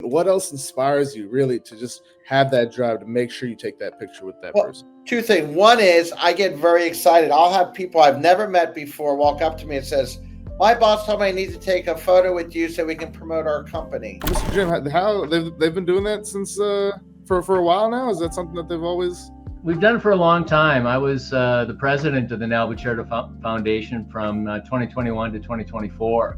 what else inspires you really to just have that drive to make sure you take that picture with that person? Two things. One is I get very excited. I'll have people I've never met before walk up to me and says, my boss told me I need to take a photo with you so we can promote our company. Mr. Jim, how they've been doing that since for a while now? Is that something that they've always? We've done it for a long time. I was the president of the Leibow Charitable Foundation from 2021 to 2024.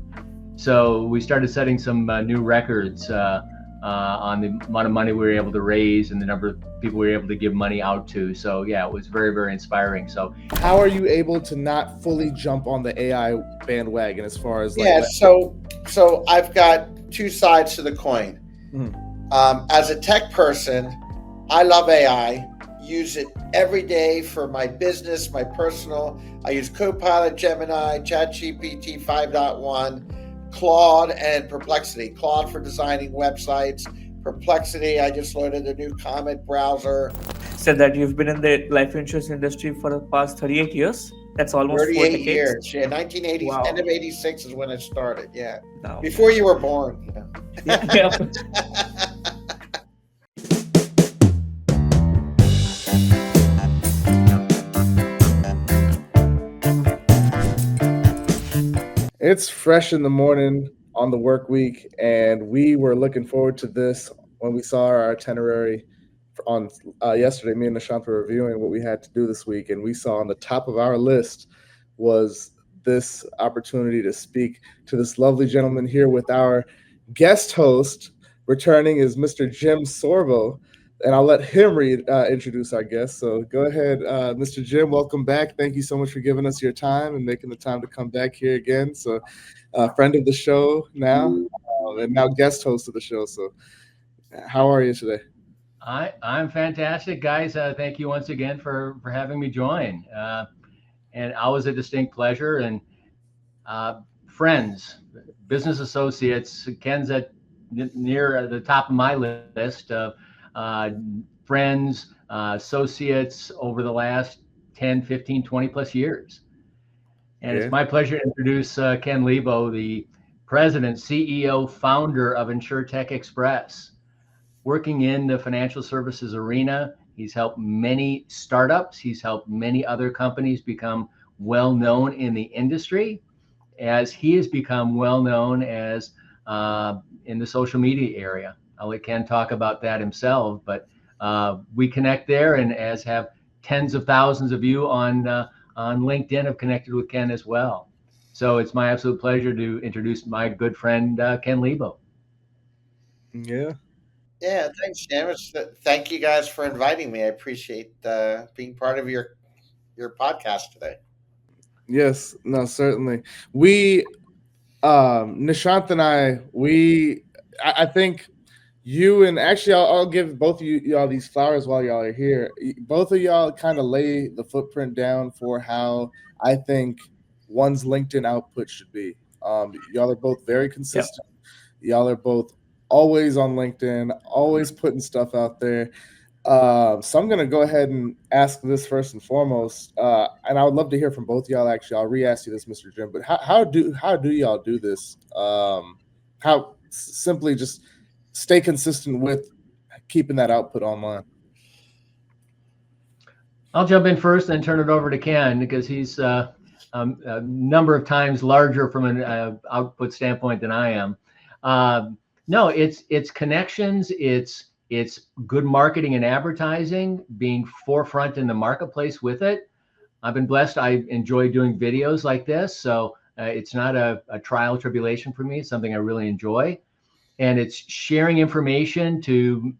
So we started setting some new records on the amount of money we were able to raise and the number of people we were able to give money out to. So yeah, it was very, very inspiring. So how are you able to not fully jump on the AI bandwagon as far as so I've got two sides to the coin. As a tech person, I love AI, use it every day for my business, my personal. I use Copilot, Gemini, ChatGPT 5.1, Claude, and Perplexity. Claude for designing websites. Perplexity, I just loaded the new Comet browser. Said that you've been in the life insurance industry for the past 38 years. That's almost 4 decades. 38 years. Yeah, 1980s, Wow. End of 86 is when it started. Yeah. Wow. Before you were born. Yeah. It's fresh in the morning on the work week, and we were looking forward to this when we saw our itinerary on yesterday. Me and Nishant were reviewing what we had to do this week, and we saw on the top of our list was this opportunity to speak to this lovely gentleman here with our guest host. Returning is Mr. Jim Sorebo, and I'll let him introduce our guest. So go ahead, Mr. Jim, welcome back. Thank you so much for giving us your time and making the time to come back here again. So friend of the show now, and now guest host of the show. So how are you today? I'm fantastic, guys. Thank you once again for having me join. And always a distinct pleasure. And friends, business associates, Ken's at near the top of my list of friends, associates over the last 10, 15, 20 plus years. And It's my pleasure to introduce Ken Leibow, the president, CEO, founder of InsurTech Express. Working in the financial services arena, he's helped many startups. He's helped many other companies become well known in the industry, as he has become well known as in the social media area. I'll let Ken talk about that himself, but we connect there, and as have tens of thousands of you on LinkedIn have connected with Ken as well. So it's my absolute pleasure to introduce my good friend Ken Leibow. Yeah, thanks, Jim. Thank you guys for inviting me. I appreciate being part of your podcast today. Yes, no, certainly. We, Nishant and I think you, and actually I'll give both of y'all these flowers while y'all are here. Both of y'all kind of lay the footprint down for how I think one's LinkedIn output should be. Y'all are both very consistent. Yep. Y'all are both always on LinkedIn, always putting stuff out there. So I'm going to go ahead and ask this first and foremost, and I would love to hear from both of y'all. Actually, I'll re-ask you this, Mr. Jim. But how do y'all do this? How simply just stay consistent with keeping that output online? I'll jump in first and turn it over to Ken, because he's a number of times larger from an output standpoint than I am. No, it's connections. It's good marketing and advertising, being forefront in the marketplace with it. I've been blessed. I enjoy doing videos like this. So it's not a trial tribulation for me. It's something I really enjoy. And it's sharing information to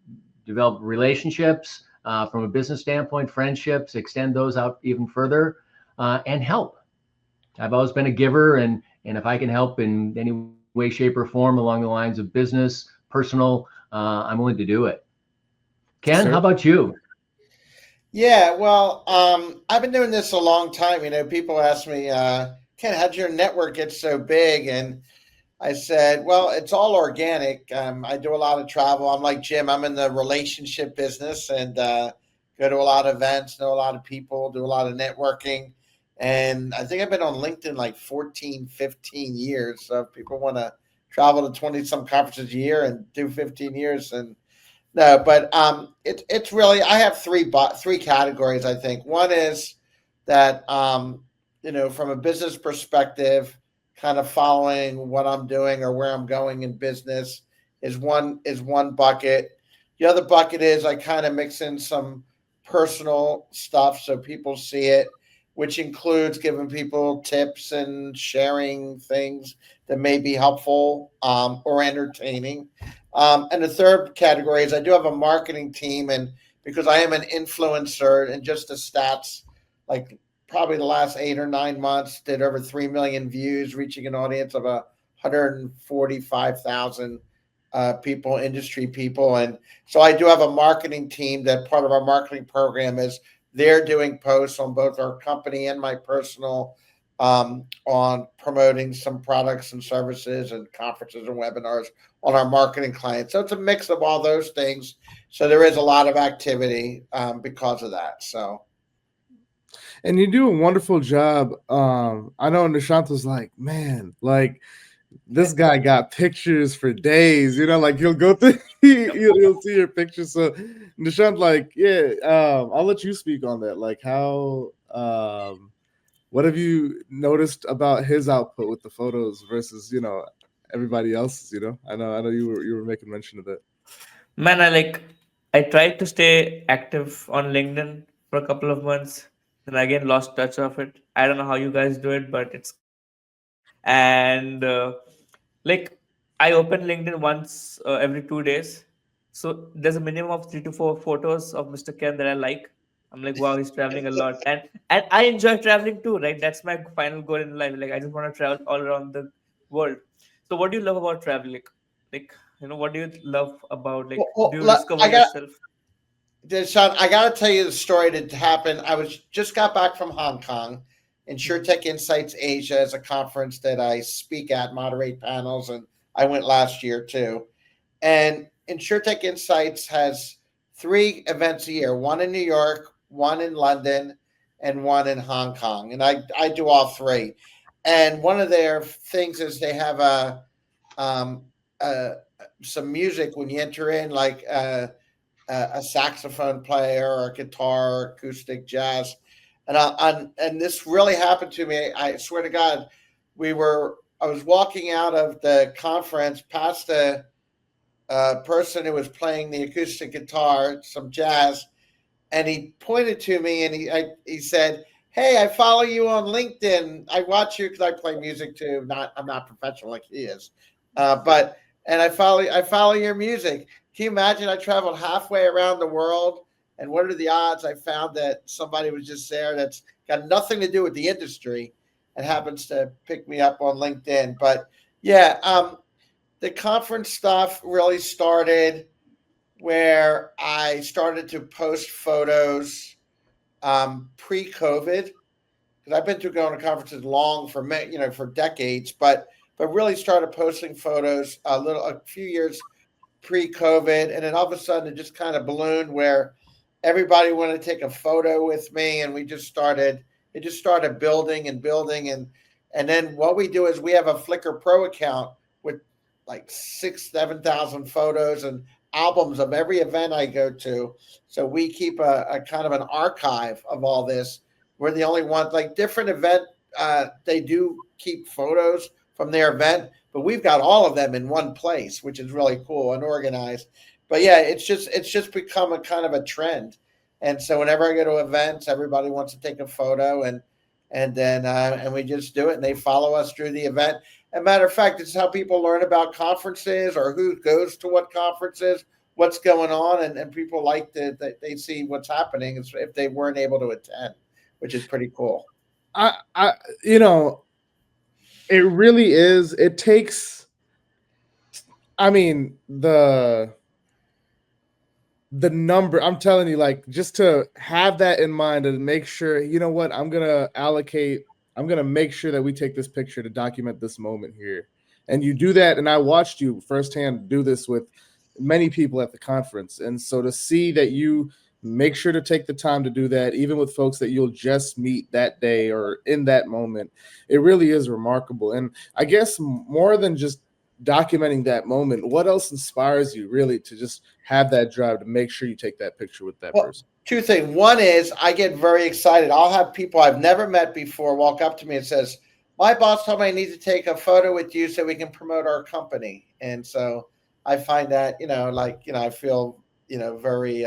develop relationships from a business standpoint, friendships, extend those out even further, and help. I've always been a giver, and if I can help in any way, shape, or form along the lines of business, personal, I'm willing to do it. Ken, how about you? Yeah, well, I've been doing this a long time. People ask me, Ken, how'd your network get so big? And I said, well, it's all organic. I do a lot of travel. I'm like Jim. I'm in the relationship business and go to a lot of events, know a lot of people, do a lot of networking. And I think I've been on LinkedIn like 14, 15 years. So if people want to travel to 20 some conferences a year and do 15 years. And no, but it's really, I have three categories. I think one is that from a business perspective, kind of following what I'm doing or where I'm going in business is one bucket. The other bucket is I kind of mix in some personal stuff so people see it, which includes giving people tips and sharing things that may be helpful or entertaining. And the third category is I do have a marketing team, and because I am an influencer, and just the stats, like probably the last 8 or 9 months, did over 3 million views, reaching an audience of 145,000 people, industry people. And so I do have a marketing team that part of our marketing program is they're doing posts on both our company and my personal on promoting some products and services and conferences and webinars on our marketing clients. So it's a mix of all those things. So there is a lot of activity because of that. So. And you do a wonderful job. I know Nishant was like, man, like this guy got pictures for days, like he'll go through, he'll see your pictures. So Nishant, like, yeah, I'll let you speak on that. Like how, what have you noticed about his output with the photos versus, everybody else's, I know you were making mention of that. Man, I tried to stay active on LinkedIn for a couple of months, and again lost touch of it. I don't know how you guys do it, but it's kind of hard. And like I open LinkedIn once every 2 days, so there's a minimum of 3 to 4 photos of Mr. Ken that I like. I'm like, wow, he's traveling a lot, and I enjoy traveling too. Right, that's my final goal in life. Like I just want to travel all around the world. So, what do you love about traveling? Like what do you love about, like, do you discover yourself? Sean, I got to tell you the story that happened. I just got back from Hong Kong. InsurTech Insights Asia is a conference that I speak at, moderate panels, and I went last year too. And InsurTech Insights has 3 events a year: one in New York, one in London, and one in Hong Kong. And I do all 3. And one of their things is they have um, some music when you enter in, like a saxophone player or a guitar, acoustic, jazz. And this really happened to me. I swear to God, I was walking out of the conference past a person who was playing the acoustic guitar, some jazz, and he pointed to me and he said, "Hey, I follow you on LinkedIn. I watch you because I play music too. I'm not professional like he is, but and I follow your music. Can you imagine? I traveled halfway around the world, and what are the odds? I found that somebody was just there that's got nothing to do with the industry, and happens to pick me up on LinkedIn. But yeah, the conference stuff really started where I started to post photos pre-COVID, because I've been through going to conferences long for decades, but really started posting photos a few years pre-COVID, and then all of a sudden it just kind of ballooned where everybody wanted to take a photo with me, and it just started building and building, and then what we do is we have a Flickr Pro account with like 7,000 photos and albums of every event I go to. So we keep a kind of an archive of all this. We're the only ones, like different event, they do keep photos from their event, but we've got all of them in one place, which is really cool and organized. But yeah, it's just become a kind of a trend. And so whenever I go to events, everybody wants to take a photo, and then and we just do it, and they follow us through the event. As a matter of fact, it's how people learn about conferences or who goes to what conferences, what's going on, and people like that they see what's happening if they weren't able to attend, which is pretty cool. I it really is. It takes, I mean, the number, I'm telling you, like, just to have that in mind and make sure, what, I'm going to make sure that we take this picture to document this moment here. And you do that. And I watched you firsthand do this with many people at the conference. And so to see that you make sure to take the time to do that, even with folks that you'll just meet that day or in that moment, it really is remarkable. And I guess more than just documenting that moment, what else inspires you really to just have that drive to make sure you take that picture with that Well, person? two things. One is I get very excited. I'll have people I've never met before walk up to me and says, "My boss told me I need to take a photo with you so we can promote our company." And so I find that, I feel, very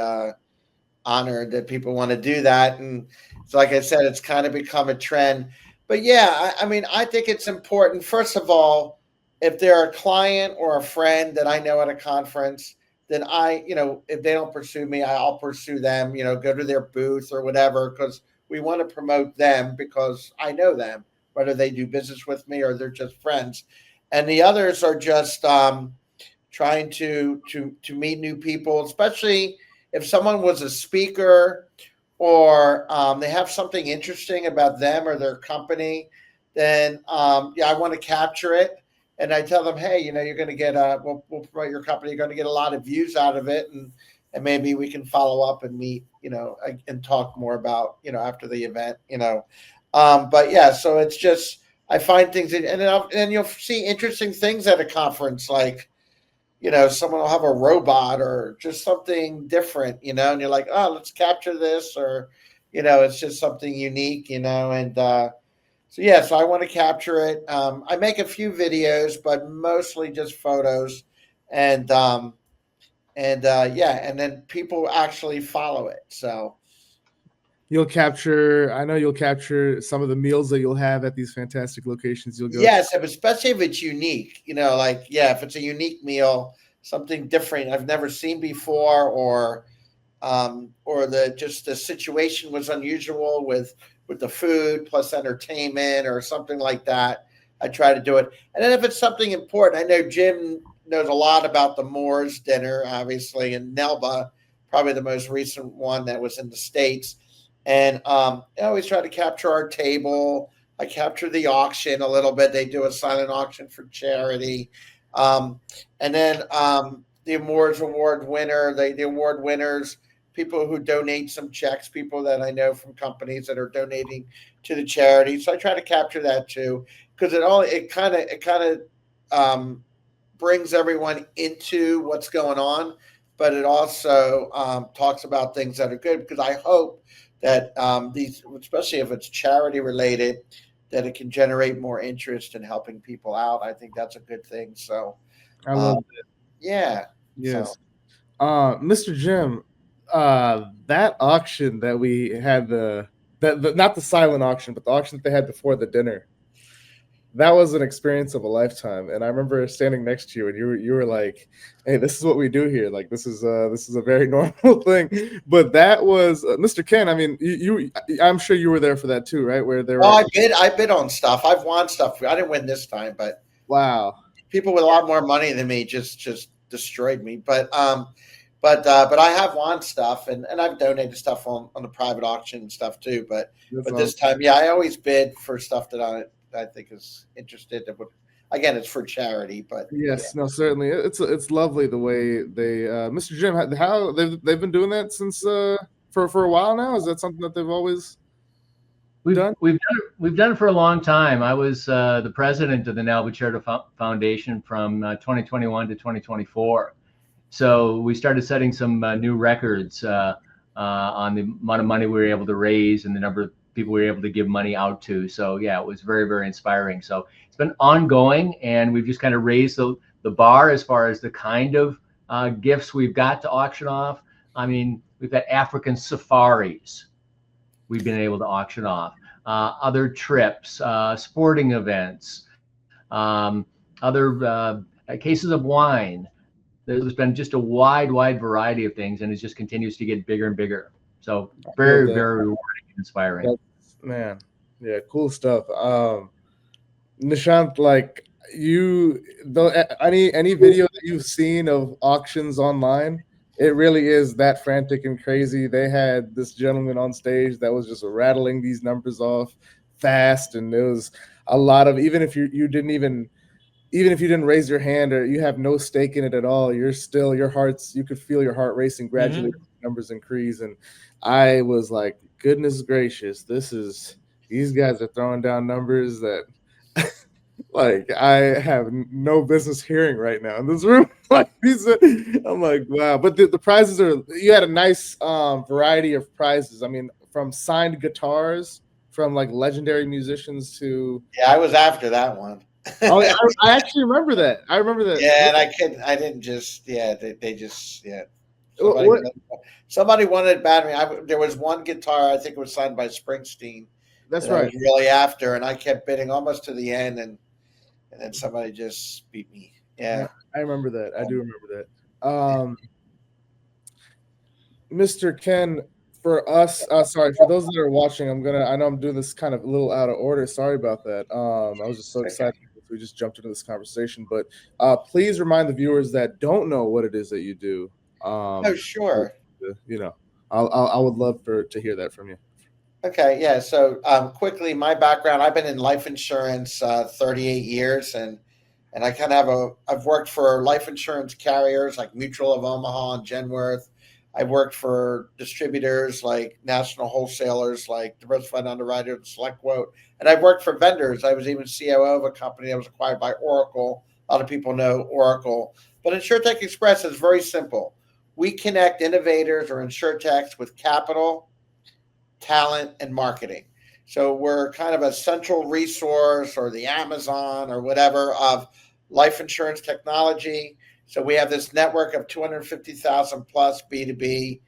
honored that people want to do that. And so, like I said, it's kind of become a trend. But yeah, I mean, I think it's important. First of all, if they're a client or a friend that I know at a conference, then if they don't pursue me, I'll pursue them, go to their booth or whatever, because we want to promote them because I know them, whether they do business with me or they're just friends. And the others are just trying to meet new people, especially if someone was a speaker or they have something interesting about them or their company, then yeah, I want to capture it. And I tell them, hey, you're going to get we'll promote your company. You're going to get a lot of views out of it, and maybe we can follow up and meet, and talk more about, after the event, But yeah, so it's just I find things, and you'll see interesting things at a conference, like someone will have a robot or just something different, and you're like, oh, let's capture this, or, it's just something unique, and so yeah, so I want to capture it. I make a few videos, but mostly just photos, and yeah, and then people actually follow it. So I know you'll capture some of the meals that you'll have at these fantastic locations you'll go to. yes, especially if it's unique, like, yeah, if it's a unique meal, something different I've never seen before, or the situation was unusual with the food plus entertainment or something like that. I try to do it, and then if it's something important, I know Jim knows a lot about the Moors dinner, obviously, in Nelba, probably the most recent one that was in the States, and I always try to capture our table. I capture the auction a little bit. They do a silent auction for charity, and then the awards award winner, the award winners, people who donate some checks, people that I know from companies that are donating to the charity. So I try to capture that too, because it kind of brings everyone into what's going on, but it also talks about things that are good. Because I hope that these, especially if it's charity related, that it can generate more interest in helping people out. I think that's a good thing. So I love um, yeah. So Yes. Mr. Jim, that auction that we had not the silent auction, but the auction that they had before the dinner, that was an experience of a lifetime. And I remember standing next to you, and you were like, "Hey, this is what we do here. Like this is a very normal thing." But that was Mr. Ken. I mean, I'm sure you were there for that too, right? Where there oh, were I bid on stuff. I've won stuff. I didn't win this time, but wow. people with a lot more money than me just destroyed me. But I have won stuff, and I've donated stuff on the private auction and stuff too. But That's but awesome. this time, yeah, I always bid for stuff that I think is interested. That would, again, it's for charity, but yeah. Yes, no, certainly. It's lovely the way they, Mr. Jim, how they've been doing that since for a while now. Is that something that they've always We've done? we've done it for a long time. I was the president of the Nalba Charitable Foundation from 2021 to 2024. So we started setting some new records on the amount of money we were able to raise and the number of people we were able to give money out to. So yeah, it was very, very inspiring. So it's been ongoing, and we've just kind of raised the bar as far as the kind of gifts we've got to auction off. I mean, we've got African safaris we've been able to auction off, other trips, sporting events, other cases of wine. There's been just a wide variety of things, and it just continues to get bigger and bigger. So very, very rewarding and inspiring. Man, yeah, cool stuff. Nishant, like any video that you've seen of auctions online, it really is that frantic and crazy. They had this gentleman on stage that was just rattling these numbers off fast, and there was a lot of, even if you didn't even if you didn't raise your hand or you have no stake in it at all, you could feel your heart racing gradually. Numbers increase, and I was like, goodness gracious, these guys are throwing down numbers that like I have no business hearing right now in this room. Like I'm like, wow. But the prizes are, you had a nice variety of prizes. I mean, from signed guitars from like legendary musicians to Yeah, I was after that one. oh, I actually remember that. I remember that. Yeah, and I didn't just, yeah, they just, yeah. Somebody, What? somebody wanted bad me. There was one guitar, I think it was signed by Springsteen, That's that I right. was really after, and I kept bidding almost to the end, and then somebody just beat me. Yeah. I remember that. I do remember that. Mr. Ken, for us, sorry, for those that are watching, I know I'm doing this kind of a little out of order. Sorry about that. I was just so excited we just jumped into this conversation, but please remind the viewers that don't know what it is that you do. Oh, sure. You know, I would love to hear that from you. Okay, yeah. So quickly, my background: I've been in life insurance 38 years, and I kind of I've worked for life insurance carriers like Mutual of Omaha and Genworth. I've worked for distributors like national wholesalers like Diversified Underwriters, Select Quote, and I've worked for vendors. I was even COO of a company that was acquired by Oracle. A lot of people know Oracle, but InsurTech Express is very simple. We connect innovators or InsurTechs with capital, talent, and marketing. So we're kind of a central resource or the Amazon or whatever of life insurance technology. So we have this network of 250,000 plus B2B,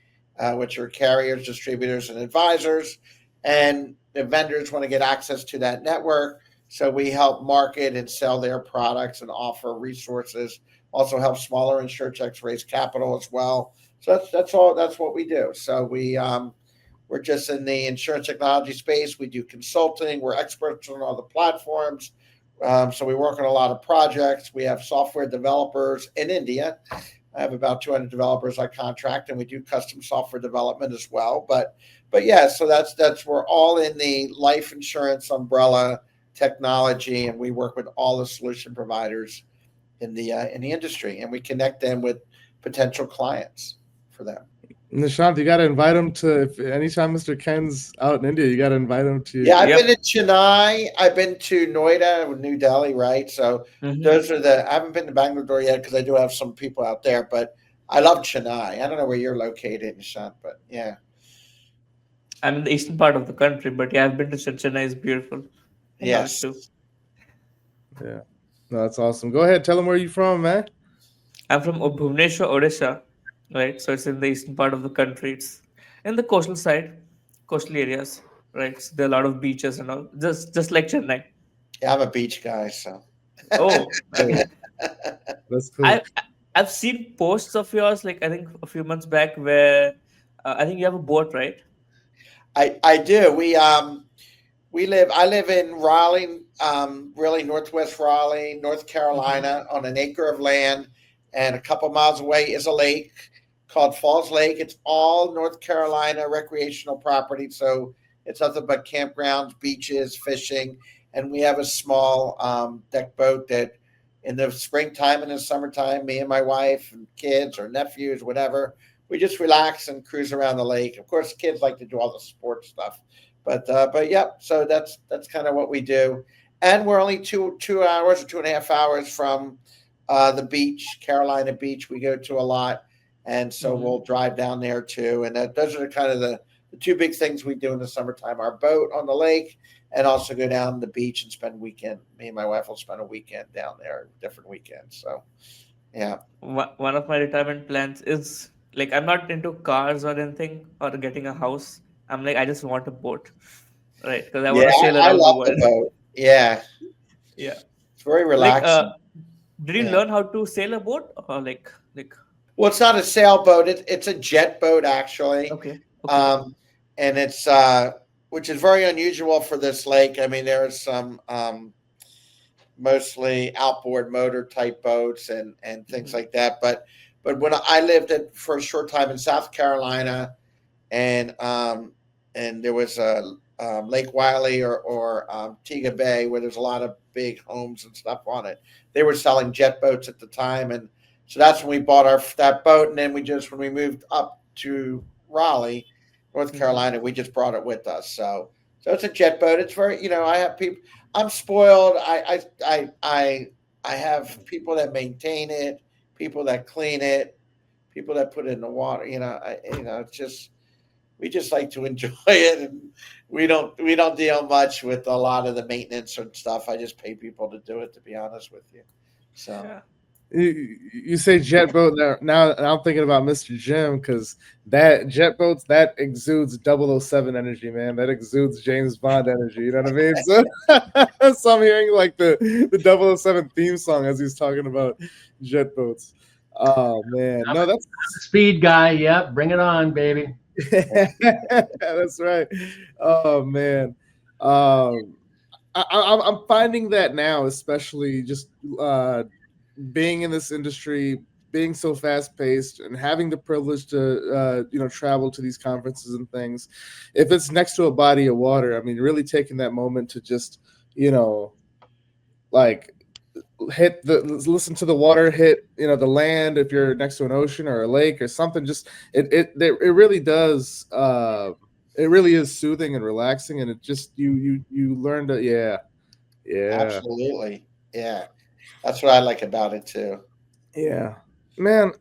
which are carriers, distributors, and advisors. And the vendors want to get access to that network. So we help market and sell their products and offer resources. Also help smaller insurtechs raise capital as well. So that's all. That's what we do. So we're just in the insurance technology space. We do consulting. We're experts on all the platforms. So we work on a lot of projects. We have software developers in India. I have about 200 developers I contract, and we do custom software development as well. But yeah, so that's we're all in the life insurance umbrella technology, and we work with all the solution providers in the industry, and we connect them with potential clients for them. Nishant, you got to invite him to, if anytime Mr. Ken's out in India, you got to invite him to. Yeah, I've been to Chennai. I've been to Noida, New Delhi, right? So those are I haven't been to Bangalore yet because I do have some people out there, but I love Chennai. I don't know where you're located, Nishant, but yeah. I'm in the eastern part of the country, but yeah, I've been to Chennai. It's beautiful. Yes. Yeah. No, that's awesome. Go ahead. Tell them where you're from, man. I'm from Bhubaneswar, Odisha, right? So it's in the eastern part of the country. It's in the coastal side, coastal areas, right? So there are a lot of beaches and all, just like Chennai. Yeah, I'm a beach guy, so. Oh, okay. That's cool. I've seen posts of yours, like I think a few months back, where I think you have a boat, right? I do. I live in Raleigh, really northwest Raleigh, North Carolina, on an acre of land, and a couple miles away is a lake called Falls Lake. It's all North Carolina recreational property, so it's nothing but campgrounds, beaches, fishing, and we have a small deck boat that in the springtime and in the summertime, me and my wife and kids or nephews, whatever, we just relax and cruise around the lake. Of course, kids like to do all the sports stuff. But yep. So that's kind of what we do, and we're only 2 hours or 2.5 hours from the beach, Carolina Beach. We go to a lot, and so we'll drive down there too. And those are kind of the two big things we do in the summertime: our boat on the lake, and also go down the beach and spend a weekend. Me and my wife will spend a weekend down there, different weekends. So yeah. One of my retirement plans is like I'm not into cars or anything or getting a house. I'm like I just want a boat, right? Because I want Yeah, to sail I around the love the world. boat. Yeah, Yeah. it's very Like, relaxing. did you Yeah. learn how to sail a boat or like? Well, it's not a sailboat. It's a jet boat, actually. Okay. Okay. Um, and it's which is very unusual for this lake. I mean, there are some mostly outboard motor type boats and things Mhm. like that. But when I lived for a short time in South Carolina, and there was a Lake Wiley or Tiga Bay where there's a lot of big homes and stuff on it. They were selling jet boats at the time, and so that's when we bought that boat. And then when we moved up to Raleigh, North Mhm. Carolina, we just brought it with us. So So it's a jet boat. It's very, I have people. I'm spoiled. I have people that maintain it, people that clean it, people that put it in the water. It's just we just like to enjoy it, and we don't deal much with a lot of the maintenance and stuff. I just pay people to do it, to be honest with you. So Yeah. You say jet boat now I'm thinking about Mr. Jim because that jet boats that exudes 007 energy, man. That exudes James Bond energy. You know what I mean? So, so I'm hearing like the 007 theme song as he's talking about jet boats. Oh man, I'm no, that's a speed guy. Yep, bring it on, baby. that's right. Oh man, I'm finding that now, especially just being in this industry, being so fast paced, and having the privilege to travel to these conferences and things. If it's next to a body of water, I mean, really taking that moment to just like listen to the water hit the land if you're next to an ocean or a lake or something. Just it really does. It really is soothing and relaxing, and it just you learn to yeah. absolutely, yeah, that's what I like about it too. Yeah, man.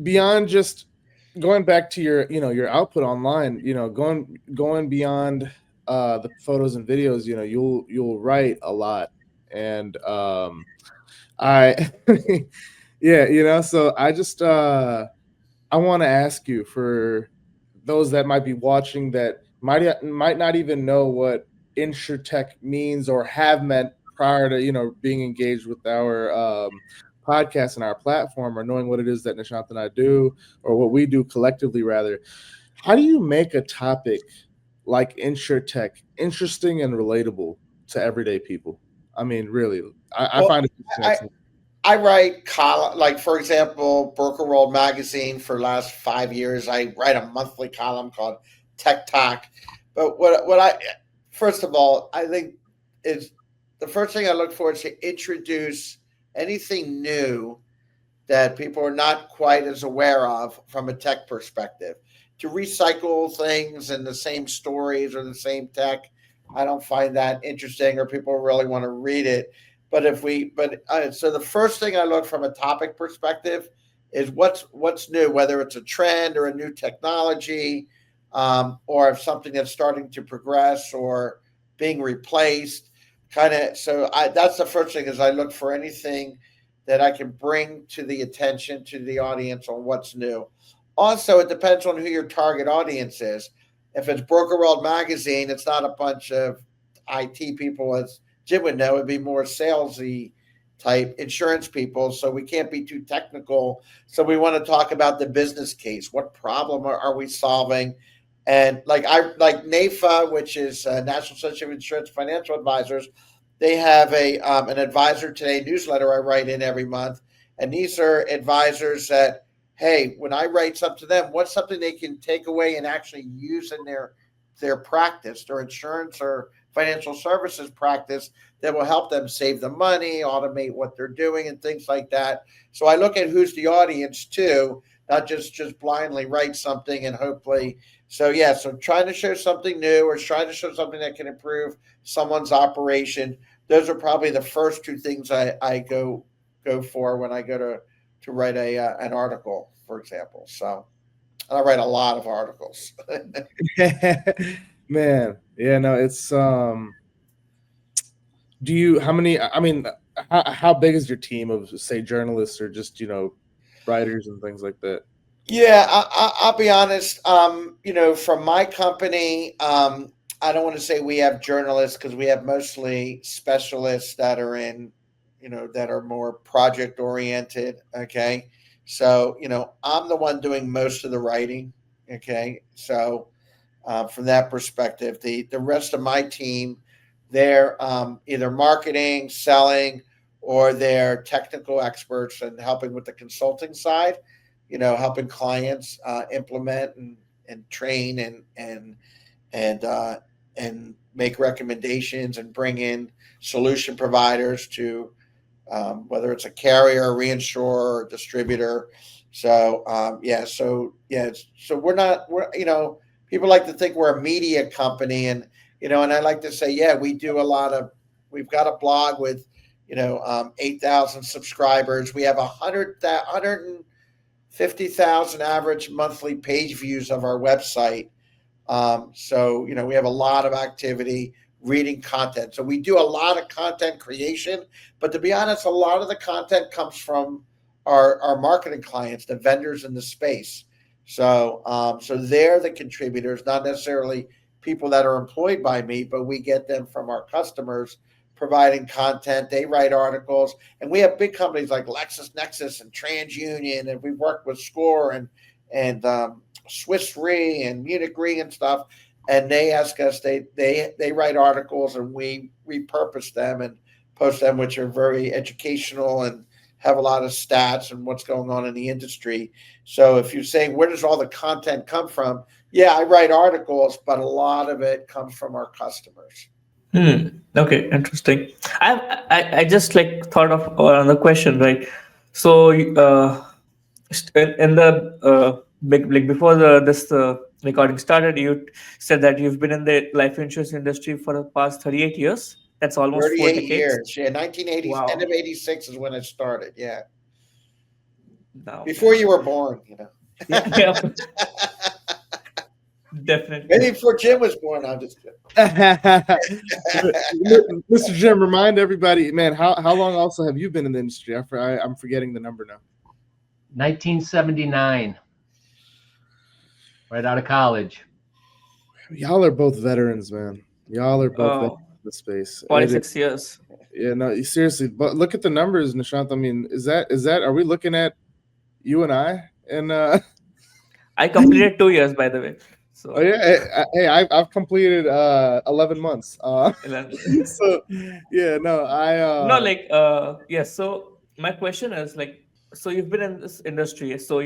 Beyond just going back to your output online, going beyond the photos and videos, you'll write a lot, and I, yeah, so I want to ask you for those that might be watching that might not even know what InsurTech means or have meant prior to being engaged with our podcast and our platform or knowing what it is that Nishant and I do or what we do collectively rather. How do you make a topic like InsurTech interesting and relatable to everyday people? I mean, really, I Well, find it I, fascinating. I write column, like for example, Broker World Magazine for the last 5 years. I write a monthly column called Tech Talk. But what I first of all, I think is the first thing I look for is to introduce anything new that people are not quite as aware of from a tech perspective. To recycle things and the same stories or the same tech, I don't find that interesting, or people really want to read it. So the first thing I look from a topic perspective is what's new, whether it's a trend or a new technology, or if something that's starting to progress or being replaced. That's the first thing is I look for anything that I can bring to the attention to the audience on what's new. Also, it depends on who your target audience is. If it's Broker World Magazine, it's not a bunch of IT people, as Jim would know. It'd be more salesy type insurance people. So we can't be too technical. So we want to talk about the business case. What problem are we solving? And like NAFA, which is National Association of Insurance Financial Advisors, they have a an advisor today newsletter I write in every month, and these are advisors that, hey, when I write something to them, what's something they can take away and actually use in their practice, their insurance or financial services practice that will help them save the money, automate what they're doing, and things like that. So I look at who's the audience too, not just blindly write something and hopefully. So yeah, so trying to show something new or trying to show something that can improve someone's operation, those are probably the first two things I go for when I go to write an article, for example. So I write a lot of articles. Man, yeah, no, it's do you how many I mean how big is your team of say journalists or just writers and things like that? Yeah, I'll be honest. From my company, I don't want to say we have journalists because we have mostly specialists that are that are more project oriented. Okay, so I'm the one doing most of the writing. Okay, so from that perspective, the rest of my team, they're either marketing, selling, or they're technical experts and helping with the consulting side. Helping clients implement and train and make recommendations and bring in solution providers to whether it's a carrier, reinsurer, or distributor. So so we're not we're people like to think we're a media company, and and I like to say, yeah, we've got a blog with 8,000 subscribers. We have 150,000 average monthly page views of our website. So we have a lot of activity reading content. So we do a lot of content creation, but to be honest, a lot of the content comes from our marketing clients, the vendors in the space. So they're the contributors, not necessarily people that are employed by me, but we get them from our customers providing content. They write articles, and we have big companies like LexisNexis and TransUnion, and we work with Score and Swiss Re and Munich Re and stuff. And they ask us, they write articles, and we repurpose them and post them, which are very educational and have a lot of stats and what's going on in the industry. So if you're saying, where does all the content come from? Yeah, I write articles, but a lot of it comes from our customers. Okay, interesting. I just like thought of another question, right? So in the like before this recording started, you said that you've been in the life insurance industry for the past 38 years. That's almost 4 38 decades. years. Yeah, 1980s, Wow. end of 86 is when it started. Yeah. Now, Before you were born, yeah, definitely. Maybe before Jim was born. I'm just kidding. Mr. Jim, remind everybody, man, how long also have you been in the industry? I'm forgetting the number now. 1979, right out of college. Y'all are both veterans, man. Y'all are both veterans in the space. 46 years. Yeah, no, seriously. But look at the numbers, Nishant. I mean, is that? Are we looking at you and I? And I completed 2 years, by the way. So oh yeah, hey, I've completed 11 months. So yeah, no, no, like yeah. So my question is like, so you've been in this industry, so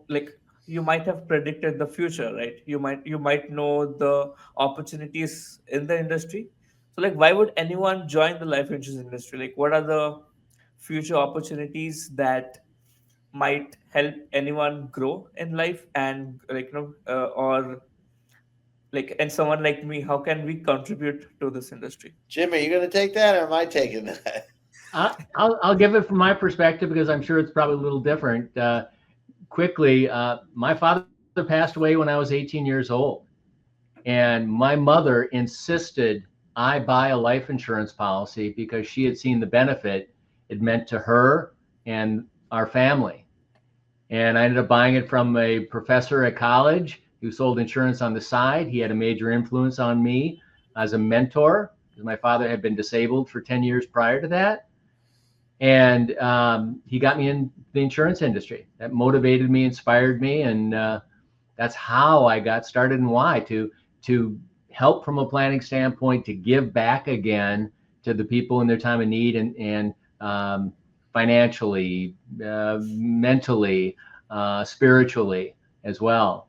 like you might have predicted the future, right? You might know the opportunities in the industry. So like, why would anyone join the life insurance industry? Like, what are the future opportunities that might help anyone grow in life, and like or like, and someone like me, how can we contribute to this industry? Jim, are you going to take that, or am I taking that? I'll give it from my perspective, because I'm sure it's probably a little different. Quickly, my father passed away when I was 18 years old, and my mother insisted I buy a life insurance policy because she had seen the benefit it meant to her and our family. And I ended up buying it from a professor at college who sold insurance on the side. He had a major influence on me as a mentor, because my father had been disabled for 10 years prior to that. And he got me in the insurance industry. That motivated me, inspired me, and that's how I got started, and why, to help from a planning standpoint, to give back again to the people in their time of need, and financially, mentally, spiritually as well.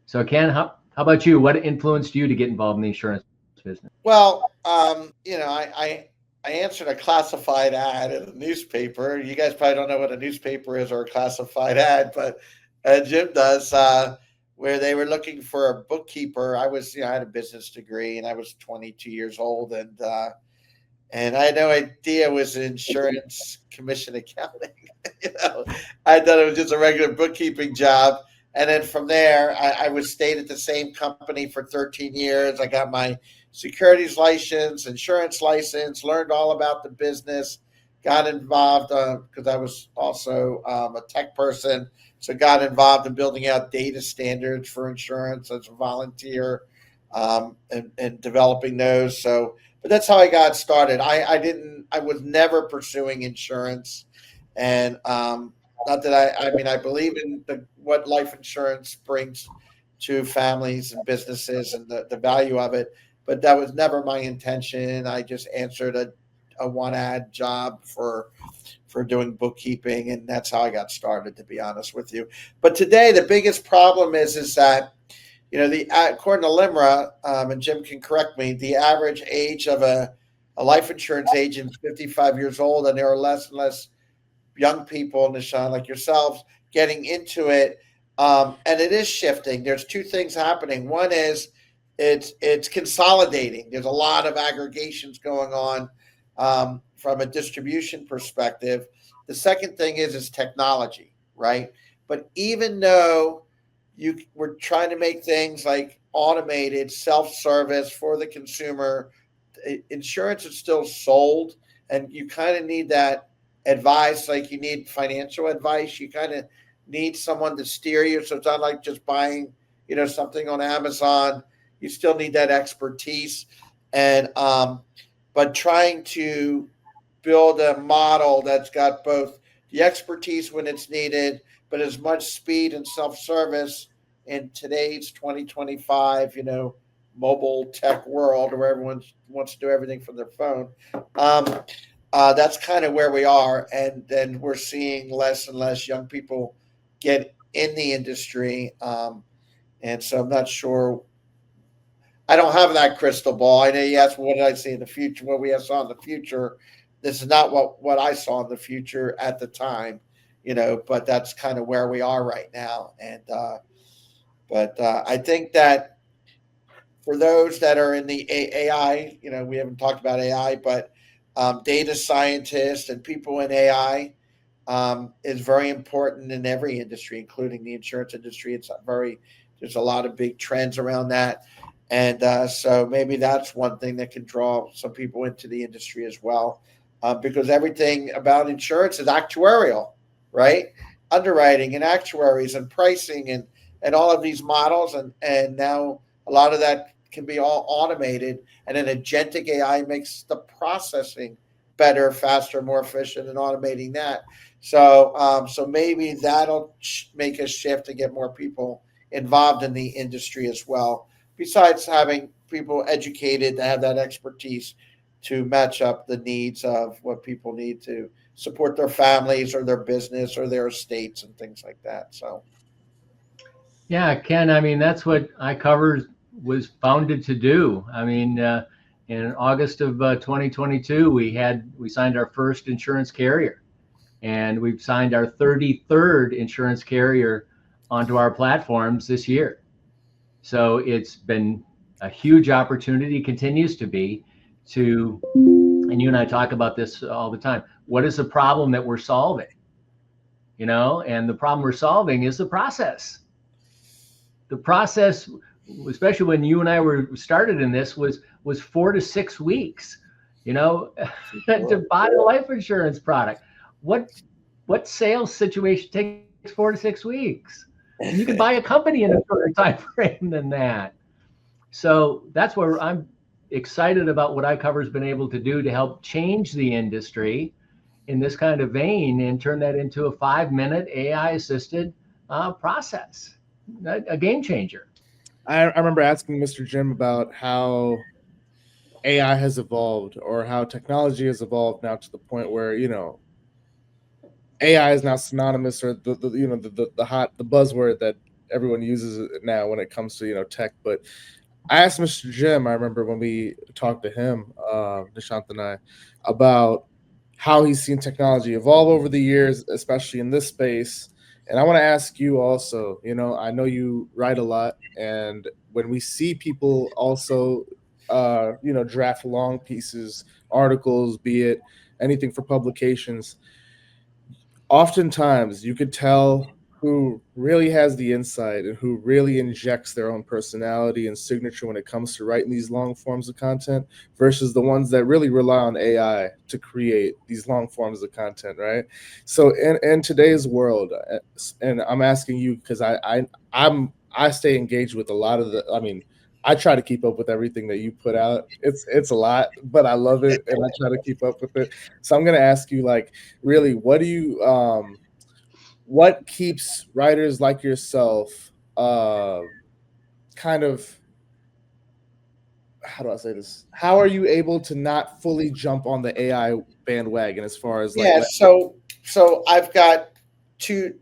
So Ken, how about you? What influenced you to get involved in the insurance business? Well, I answered a classified ad in a newspaper. You guys probably don't know what a newspaper is or a classified ad, but Jim does, where they were looking for a bookkeeper. I had a business degree, and I was 22 years old, and I had no idea it was insurance commission accounting. I thought it was just a regular bookkeeping job. And then from there, I stayed at the same company for 13 years. I got my securities license, insurance license, learned all about the business, got involved because I was also a tech person. So got involved in building out data standards for insurance as a volunteer, and developing those. But that's how I got started. I was never pursuing insurance, and not that I believe in what life insurance brings to families and businesses and the value of it, but that was never my intention. I just answered a one ad job for doing bookkeeping, and that's how I got started, to be honest with you. But today, the biggest problem is that, according to LIMRA, and Jim can correct me, the average age of a life insurance agent is 55 years old, and there are less and less young people, Nishant, like yourselves, getting into it. And it is shifting. There's two things happening. One is it's consolidating. There's a lot of aggregations going on from a distribution perspective. The second thing is technology, right? But even though we're trying to make things like automated, self-service for the consumer, insurance is still sold, and you kind of need that advice, like you need financial advice. You kind of need someone to steer you. So it's not like just buying, something on Amazon. You still need that expertise, and but trying to build a model that's got both the expertise when it's needed, but as much speed and self-service in today's 2025, mobile tech world where everyone wants to do everything from their phone. That's kind of where we are. And then we're seeing less and less young people get in the industry. And so I'm not sure. I don't have that crystal ball. I know you asked, what did I see in the future? What we saw in the future. This is not what I saw in the future at the time, but that's kind of where we are right now. And, but I think that for those that are in the AI, we haven't talked about AI, but data scientists and people in AI is very important in every industry, including the insurance industry. There's a lot of big trends around that. And so maybe that's one thing that can draw some people into the industry as well, because everything about insurance is actuarial, right? Underwriting and actuaries and pricing and all of these models. And now a lot of that can be all automated. And an agentic AI makes the processing better, faster, more efficient, and automating that. So maybe that'll make a shift to get more people involved in the industry as well, besides having people educated to have that expertise to match up the needs of what people need to support their families or their business or their estates and things like that. So, Yeah, Ken, I mean, that's what iCover was founded to do. I mean, in August of 2022, we signed our first insurance carrier, and we've signed our 33rd insurance carrier onto our platforms this year. So it's been a huge opportunity, continues to be, and you and I talk about this all the time. What is the problem that we're solving? And the problem we're solving is the process. The process, especially when you and I were started in this, was 4 to 6 weeks, to buy a life insurance product. What sales situation takes 4 to 6 weeks? And you can buy a company in a shorter time frame than that. So that's where I'm excited about what iCover has been able to do to help change the industry in this kind of vein and turn that into a 5-minute AI-assisted process, a game changer. I remember asking Mr. Jim about how AI has evolved, or how technology has evolved now to the point where AI is now synonymous, or the buzzword that everyone uses now when it comes to tech. But I asked Mr. Jim, I remember when we talked to him, Nishant and I, about how he's seen technology evolve over the years, especially in this space. And I want to ask you also, I know you write a lot, and when we see people also, draft long pieces, articles, be it anything for publications, oftentimes you could tell who really has the insight and who really injects their own personality and signature when it comes to writing these long forms of content, versus the ones that really rely on AI to create these long forms of content, right? So in today's world, and I'm asking you because I stay engaged with a lot of I try to keep up with everything that you put out. It's a lot, but I love it and I try to keep up with it. So I'm gonna ask you, like, really, what keeps writers like yourself kind of, how do I say this? How are you able to not fully jump on the AI bandwagon as far as like? yeah. So I've got two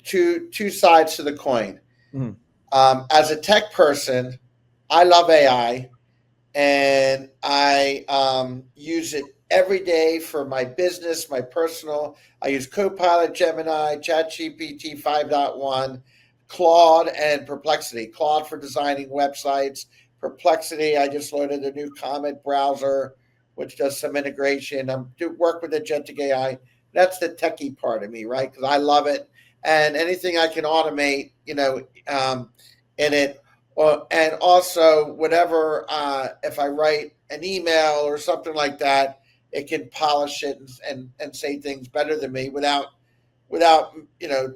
sides to the coin. Mhm. As a tech person, I love AI, and I use it every day for my business, my personal. I use Copilot, Gemini, ChatGPT 5.1. Claude and Perplexity. Claude for designing websites. Perplexity, I just loaded a new Comet browser, which does some integration. I'm do work with agentic AI. That's the techie part of me, right? Because I love it, and anything I can automate, in it, and also whatever. If I write an email or something like that, it can polish it and say things better than me without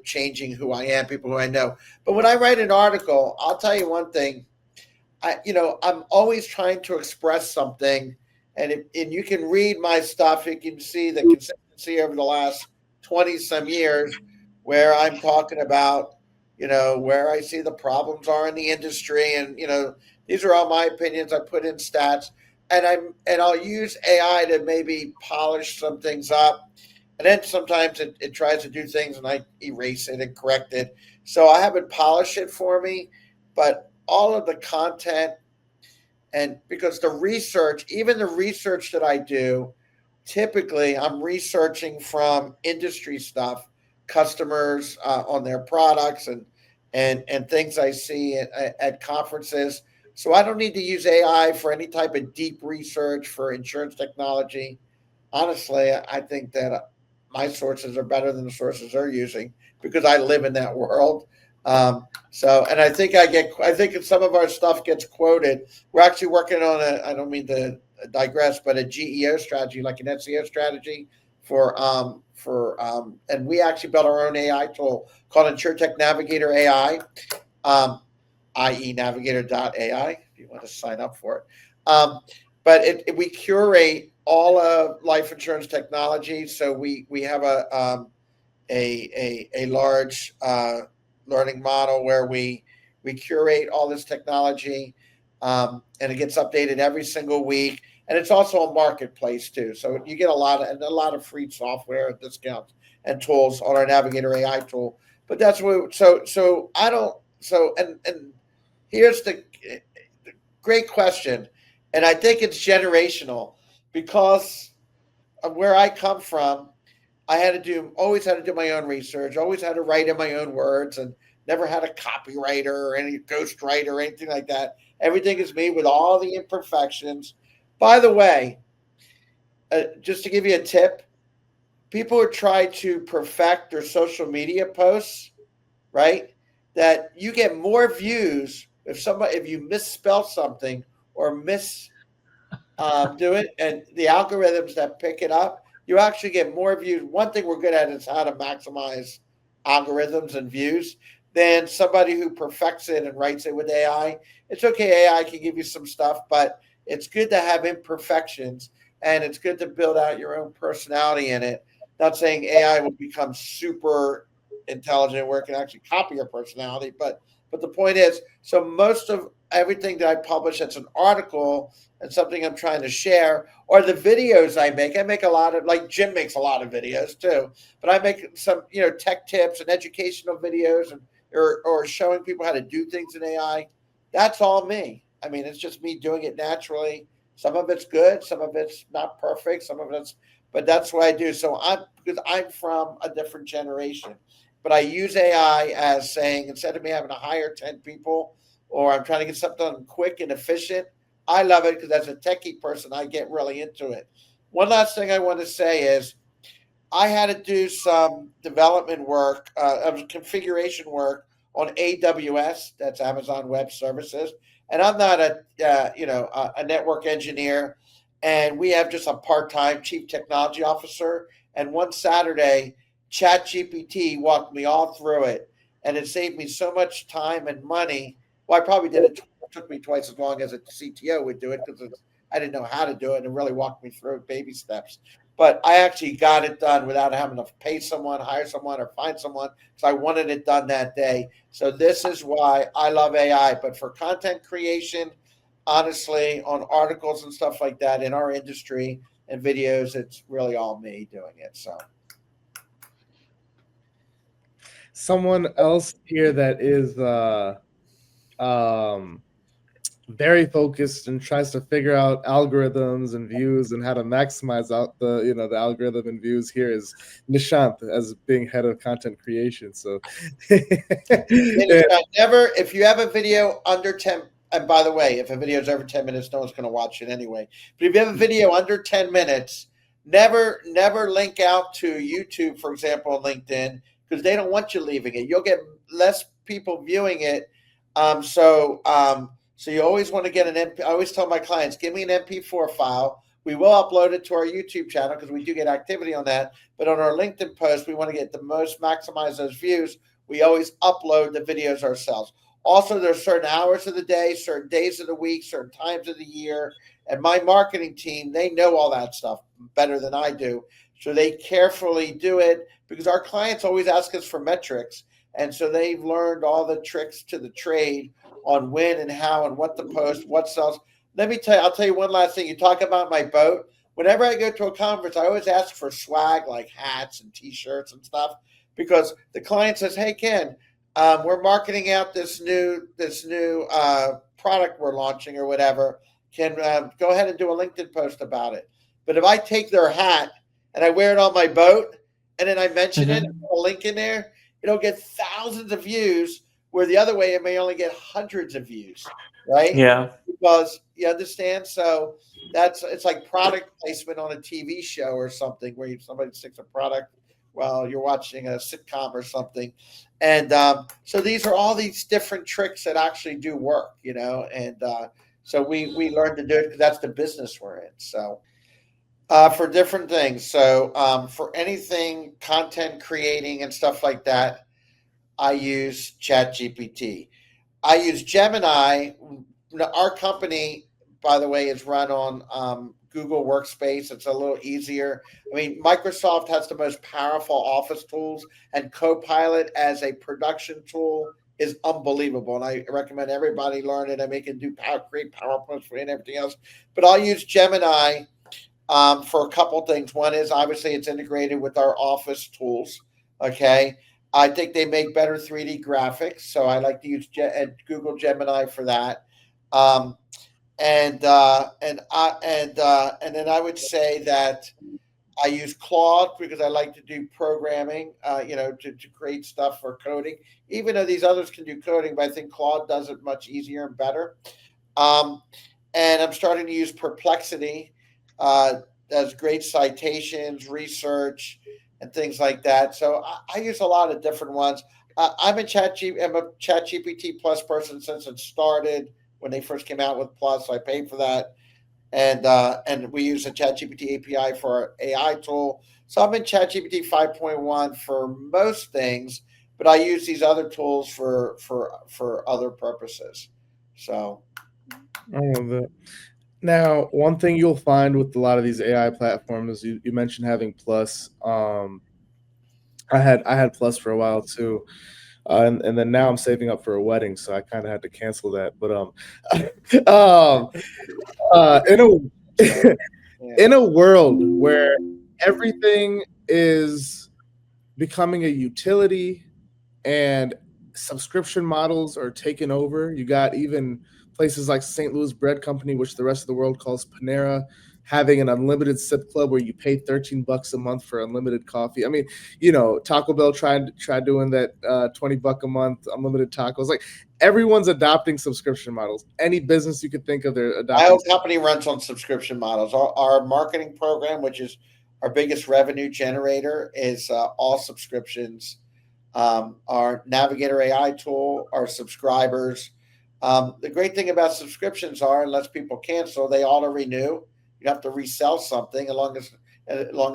changing who I am, people who I know. But when I write an article, I'll tell you one thing. I'm always trying to express something, and you can read my stuff. You can see the consistency over the last 20 some years, where I'm talking about where I see the problems are in the industry, and these are all my opinions. I put in stats, and I'll use AI to maybe polish some things up, and then sometimes it tries to do things and I erase it and correct it. So I have it polish it for me, but all of the content, and because the research, even the research that I do, typically I'm researching from industry stuff, customers on their products, and things I see at conferences. So I don't need to use AI for any type of deep research for insurance technology. Honestly, I think that my sources are better than the sources they're using because I live in that world. And I think some of our stuff gets quoted. We're actually working on I don't mean to digress, but a GEO strategy, like an SEO strategy and we actually built our own AI tool called InsurTech Navigator AI, um, i.e. navigator.ai, if you want to sign up for it. But we curate all of life insurance technology. So we have a large learning model where we curate all this technology, and it gets updated every single week. And it's also a marketplace too, so you get a lot of free software and discounts and tools on our Navigator AI tool. But that's what so I don't so and here's the great question, and I think it's generational because of where I come from. I had to do always had to do my own research, always had to write in my own words, and never had a copywriter or any ghostwriter or anything like that. Everything is me with all the imperfections. By the way, just to give you a tip, people who try to perfect their social media posts, right? That you get more views if you misspell something or do it, and the algorithms that pick it up, you actually get more views. One thing we're good at is how to maximize algorithms and views than somebody who perfects it and writes it with AI. It's okay, AI can give you some stuff, but it's good to have imperfections, and it's good to build out your own personality in it. Not saying AI will become super intelligent where it can actually copy your personality, but the point is, so most of everything that I publish that's an article and something I'm trying to share, or the videos I make a lot of, like Jim makes a lot of videos too, but I make some, tech tips and educational videos, or showing people how to do things in AI. That's all me. I mean, it's just me doing it naturally. Some of it's good, some of it's not perfect, some of it's, but that's what I do. So because I'm from a different generation, but I use AI as saying, instead of me having to hire 10 people, or I'm trying to get something done quick and efficient, I love it because as a techie person, I get really into it. One last thing I want to say is I had to do some development work, configuration work on AWS. That's Amazon Web Services, and I'm not a network engineer, and we have just a part-time chief technology officer. And one Saturday, ChatGPT walked me all through it, and it saved me so much time and money. Well, I probably did it. Took me twice as long as a CTO would do it because I didn't know how to do it, and it really walked me through baby steps, but I actually got it done without having to pay someone, hire someone, or find someone. So I wanted it done that day. So this is why I love AI. But for content creation, honestly, on articles and stuff like that in our industry and videos, it's really all me doing it. So Someone else here that is um very focused and tries to figure out algorithms and views and how to maximize out the algorithm and views. Here is Nishant as being head of content creation. So Never, if you have a video under 10, and by the way, if a video is over 10 minutes, no one's going to watch it anyway. But if you have a video under 10 minutes, never link out to YouTube, for example, on LinkedIn, because they don't want you leaving it. You'll get less people viewing it. So you always want to get an MP. I always tell my clients, give me an MP4 file. We will upload it to our YouTube channel because we do get activity on that. But on our LinkedIn post, we want to get the most, maximize those views. We always upload the videos ourselves. Also, there's certain hours of the day, certain days of the week, certain times of the year. And my marketing team, they know all that stuff better than I do. So they carefully do it because our clients always ask us for metrics. And so they've learned all the tricks to the trade on when and how and what to post, what sells. I'll tell you one last thing. You talk about my boat. Whenever I go to a conference, I always ask for swag like hats and T-shirts and stuff because the client says, "Hey, Ken, we're marketing out this new product we're launching or whatever. Can go ahead and do a LinkedIn post about it." But if I take their hat and I wear it on my boat and then I mention it, a link in there, it'll get thousands of views. Where the other way, it may only get hundreds of views, right? Yeah. Because you understand. So it's like product placement on a TV show or something where somebody sticks a product while you're watching a sitcom or something. And so these are all these different tricks that actually do work, And so we learn to do it because that's the business we're in. So for different things. So for anything content creating and stuff like that, I use ChatGPT. I use Gemini. Our company, by the way, is run on Google Workspace. It's a little easier. I mean, Microsoft has the most powerful office tools, and Copilot as a production tool is unbelievable. And I recommend everybody learn it. I make it do create PowerPoints for it and everything else. But I'll use Gemini for a couple things. One is obviously it's integrated with our office tools. Okay. I think they make better 3D graphics, so I like to use Google Gemini for that. And then I would say that I use Claude because I like to do programming, to create stuff for coding. Even though these others can do coding, but I think Claude does it much easier and better. And I'm starting to use Perplexity. Does great citations, research, and things like that. So I use a lot of different ones. I'm a ChatGPT Plus person since it started when they first came out with Plus. So I paid for that, and we use the ChatGPT API for our AI tool. So I'm in ChatGPT 5.1 for most things, but I use these other tools for other purposes. So I love that. Now, one thing you'll find with a lot of these AI platforms, you mentioned having Plus. I had Plus for a while too, and then now I'm saving up for a wedding, so I kind of had to cancel that. But in a world where everything is becoming a utility and subscription models are taking over, you got even places like St. Louis Bread Company, which the rest of the world calls Panera, having an unlimited sip club where you pay $13 a month for unlimited coffee. I mean, Taco Bell tried doing that $20 a month unlimited tacos. Like everyone's adopting subscription models. Any business you could think of, they're adopting. My whole company runs on subscription models. Our marketing program, which is our biggest revenue generator, is all subscriptions. Our Navigator AI tool, our subscribers. The great thing about subscriptions are, unless people cancel, they auto renew. You have to resell something as long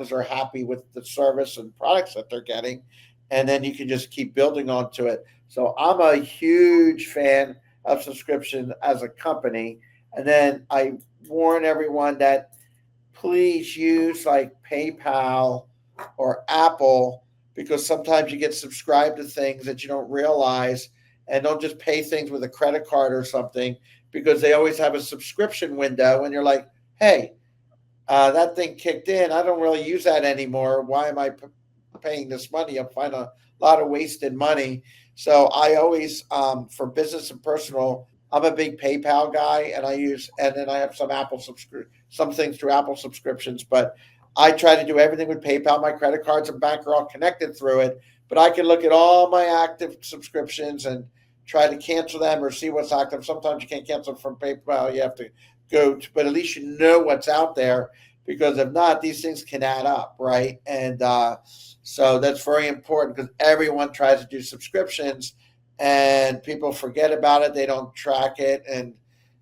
as they're happy with the service and products that they're getting, and then you can just keep building onto it. So I'm a huge fan of subscription as a company. And then I warn everyone that please use like PayPal or Apple, because sometimes you get subscribed to things that you don't realize, and don't just pay things with a credit card or something, because they always have a subscription window and you're like, hey, that thing kicked in. I don't really use that anymore. Why am I paying this money? I'm finding a lot of wasted money. So I always, for business and personal, I'm a big PayPal guy, and then I have some things through Apple subscriptions, but I try to do everything with PayPal. My credit cards and bank are all connected through it, but I can look at all my active subscriptions and try to cancel them or see what's active. Sometimes you can't cancel from PayPal. You have to but at least you know what's out there, because if not, these things can add up, right? And so that's very important, because everyone tries to do subscriptions and people forget about it. They don't track it. And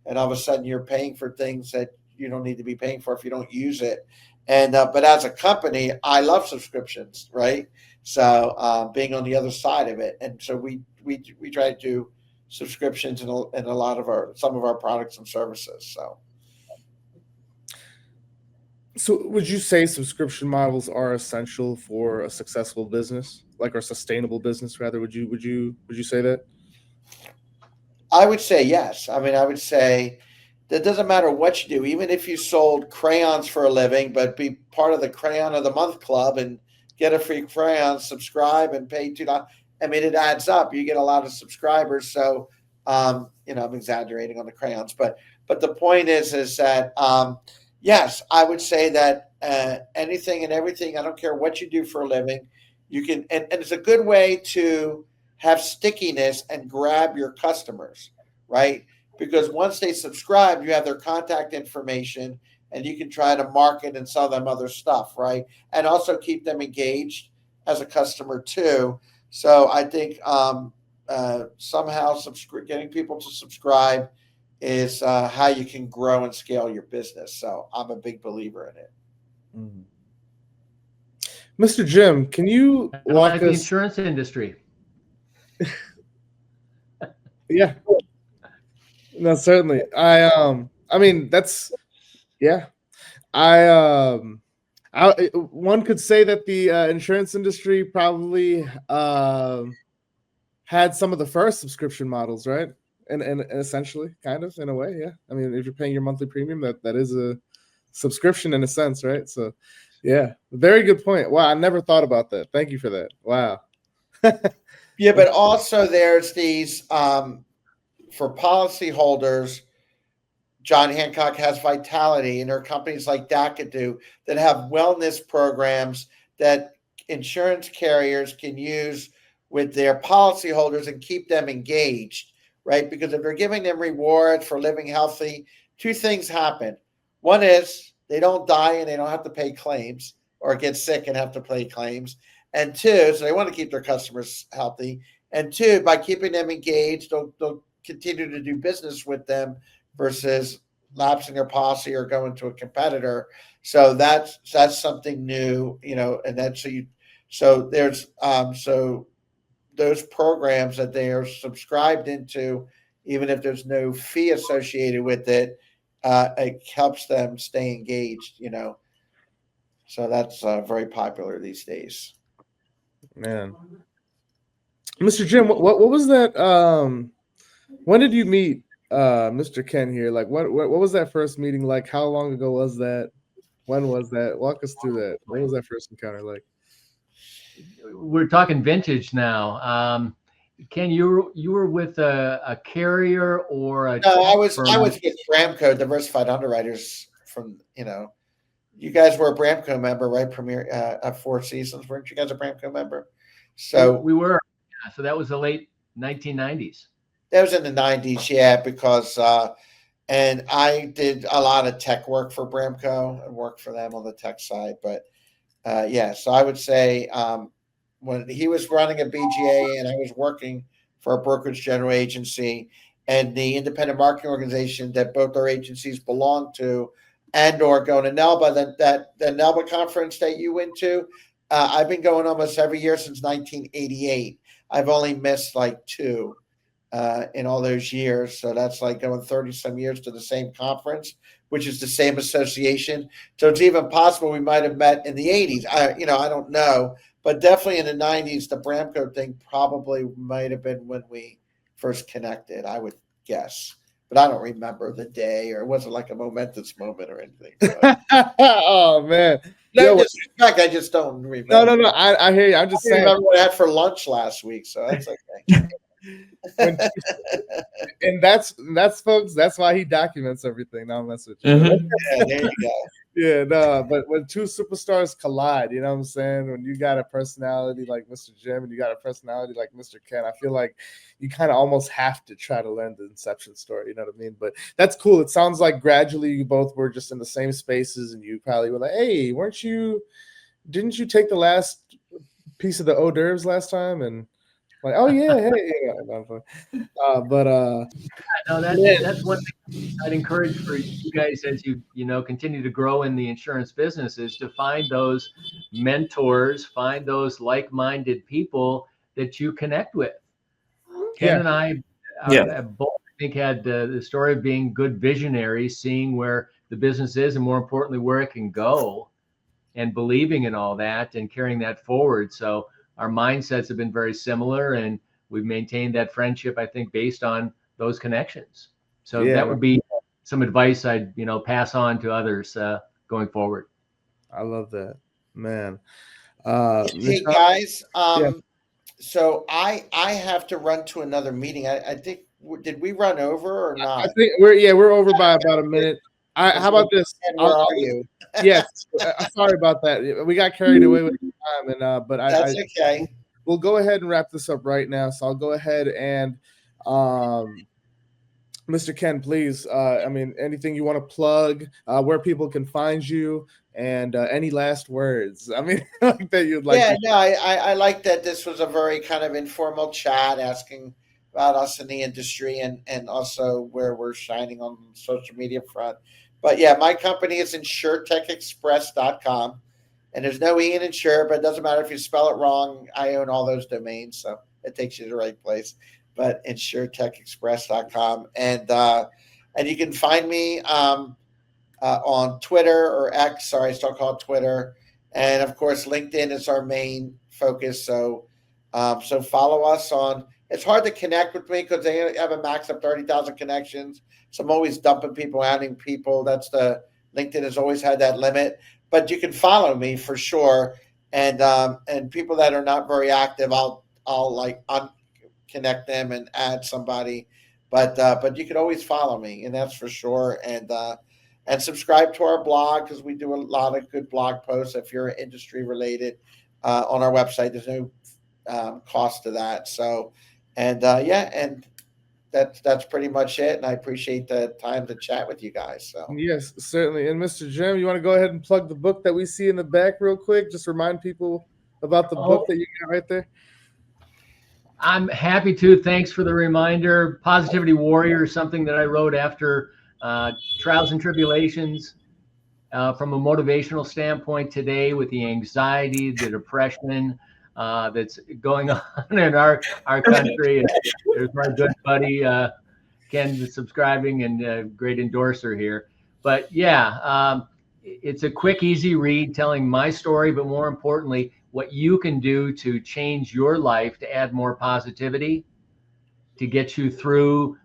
all of a sudden you're paying for things that you don't need to be paying for if you don't use it. And but as a company, I love subscriptions, right? So being on the other side of it, and so we try to do subscriptions in a lot of some of our products and services. So would you say subscription models are essential for a successful business, like, or sustainable business rather? Would you say that? I would say yes. I mean, I would say that doesn't matter what you do, even if you sold crayons for a living, but be part of the Crayon of the Month Club and get a free crayon, subscribe and pay $2. I mean, it adds up. You get a lot of subscribers. So, I'm exaggerating on the crayons, but the point is that, yes, I would say that anything and everything, I don't care what you do for a living, you can, and it's a good way to have stickiness and grab your customers, right? Because once they subscribe, you have their contact information and you can try to market and sell them other stuff, right? And also keep them engaged as a customer too. So I think somehow getting people to subscribe is how you can grow and scale your business. So I'm a big believer in it. Mm-hmm. Mr. Jim, can you walk us? The insurance industry. Yeah. No, certainly. I mean, that's, yeah. One could say that the insurance industry probably had some of the first subscription models, right? And essentially, kind of, in a way, yeah. I mean, if you're paying your monthly premium, that is a subscription in a sense, right? So, yeah, very good point. Wow, I never thought about that. Thank you for that. Wow. Yeah, but also there's these for policyholders. John Hancock has Vitality, and there are companies like Dakadu that have wellness programs that insurance carriers can use with their policyholders and keep them engaged, right? Because if they're giving them rewards for living healthy, two things happen. One is they don't die and they don't have to pay claims, or get sick and have to pay claims. And two, so they want to keep their customers healthy. And two, by keeping them engaged, they'll continue to do business with them versus lapsing their policy or going to a competitor. So that's something new, and that's so there's so those programs that they are subscribed into, even if there's no fee associated with it, it helps them stay engaged, So that's very popular these days. Man, Mr. Jim, what was that? When did you meet Mr. Ken here? Like, what was that first meeting like? How long ago was that? When was that? Walk us through that. What was that first encounter like? We're talking vintage now. Ken, you were with a carrier or a? No, I was with Bramco, Diversified Underwriters. You guys were a Bramco member, right? Premier at Four Seasons, weren't you guys a Bramco member? So we were. Yeah, so that was the late 1990s. That was in the 90s, yeah, because and I did a lot of tech work for Bramco and worked for them on the tech side. But yeah, so I would say when he was running a BGA and I was working for a brokerage general agency and the independent marketing organization that both our agencies belong to, and or going to NELBA, the NELBA conference that you went to, I've been going almost every year since 1988. I've only missed like two in all those years. So that's like going 30 some years to the same conference, which is the same association. So it's even possible we might have met in the 80s. I don't know, but definitely in the 90s, the Bramco thing probably might have been when we first connected, I would guess. But I don't remember the day, or it wasn't like a momentous moment or anything. So. Oh, man. No disrespect, I just don't remember. No. I hear you. I'm just saying. I remember what I had for lunch last week, so that's okay. and that's folks. That's why he documents everything. Now I'm messing with you. Mhm. Yeah, there you go. Yeah, no, but when two superstars collide, you know what I'm saying? When you got a personality like Mr. Jim and you got a personality like Mr. Ken, I feel like you kind of almost have to try to learn the Inception story, you know what I mean? But that's cool. It sounds like gradually you both were just in the same spaces and you probably were like, hey, didn't you take the last piece of the hors d'oeuvres last time? And like, oh yeah, hey, yeah. No, that's one thing I'd encourage for you guys as you continue to grow in the insurance business is to find those mentors, find those like-minded people that you connect with. Ken and I have both, I think, had the story of being good visionaries, seeing where the business is and more importantly where it can go, and believing in all that and carrying that forward. So our mindsets have been very similar, and we've maintained that friendship, I think, based on those connections. So that would be some advice I'd pass on to others going forward. I love that, man. Hey guys, so I have to run to another meeting. I think did we run over or not? I think we're over by about a minute. How about this? Where are you? Yes, sorry about that. We got carried away with time, and but that's okay. We'll go ahead and wrap this up right now. So I'll go ahead and, Mr. Ken, please. I mean, anything you want to plug, where people can find you, and any last words? I mean, that you'd like. Yeah, no, I like that. This was a very kind of informal chat, asking about us in the industry and also where we're shining on the social media front. But yeah, my company is InsurTechExpress.com. And there's no E in insure, but it doesn't matter if you spell it wrong. I own all those domains, so it takes you to the right place. But InsurTechExpress.com. And you can find me on Twitter or X. Sorry, I still call it Twitter. And of course, LinkedIn is our main focus. So follow us on. It's hard to connect with me because they have a max of 30,000 connections. So I'm always dumping people, adding people. LinkedIn has always had that limit. But you can follow me for sure, and people that are not very active, I'll like unconnect them and add somebody. But you can always follow me, and that's for sure. And subscribe to our blog because we do a lot of good blog posts. If you're industry related, on our website, there's no cost to that. So, and that's pretty much it. And I appreciate the time to chat with you guys. So yes, certainly. And Mr. Jim, you want to go ahead and plug the book that we see in the back real quick? Just remind people about the book that you got right there. I'm happy to. Thanks for the reminder. Positivity Warrior is something that I wrote after trials and tribulations from a motivational standpoint today with the anxiety, the depression that's going on in our country. There's my good buddy Ken, subscribing and great endorser here. But yeah, it's a quick, easy read telling my story, but more importantly, what you can do to change your life, to add more positivity, to get you through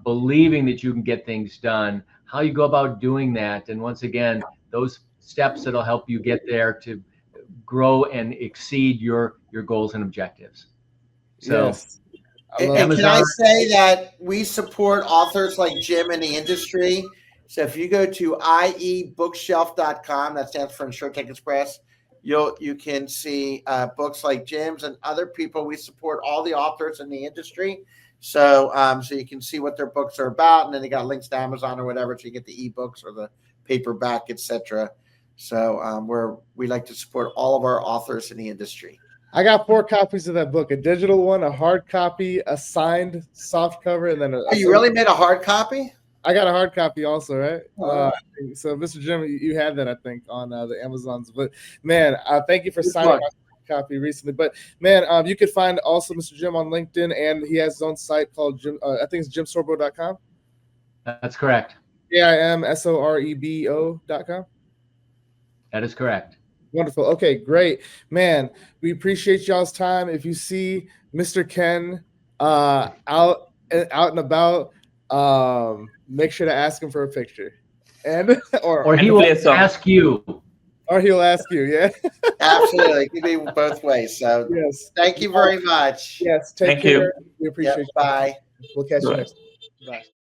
believing that you can get things done, how you go about doing that. And once again, those steps that'll help you get there to grow and exceed your goals and objectives. So, yes. And can I say that we support authors like Jim in the industry? So if you go to iebookshelf.com, that stands for InsurTech Express, you can see books like Jim's and other people. We support all the authors in the industry. So so you can see what their books are about, and then they got links to Amazon or whatever, so you get the ebooks or the paperback, etc. So we like to support all of our authors in the industry. I got 4 copies of that book: a digital one, a hard copy, a signed soft cover, and then you really made a hard copy? I got a hard copy also, right? So, Mr. Jim, you had that, I think, on the Amazons. But man, thank you for signing my copy recently. But man, you could find also Mr. Jim on LinkedIn, and he has his own site called Jim. I think it's JimSorebo.com. That's correct. JimSorebo.com. That is correct. Wonderful. Okay, great, man. We appreciate y'all's time. If you see Mr. Ken out and about, make sure to ask him for a picture, and or he will ask you, or he'll ask you. Yeah, absolutely. It can be both ways. So yes, thank you very much. Yes, thank you. We appreciate you. Bye. We'll catch you next time. Bye.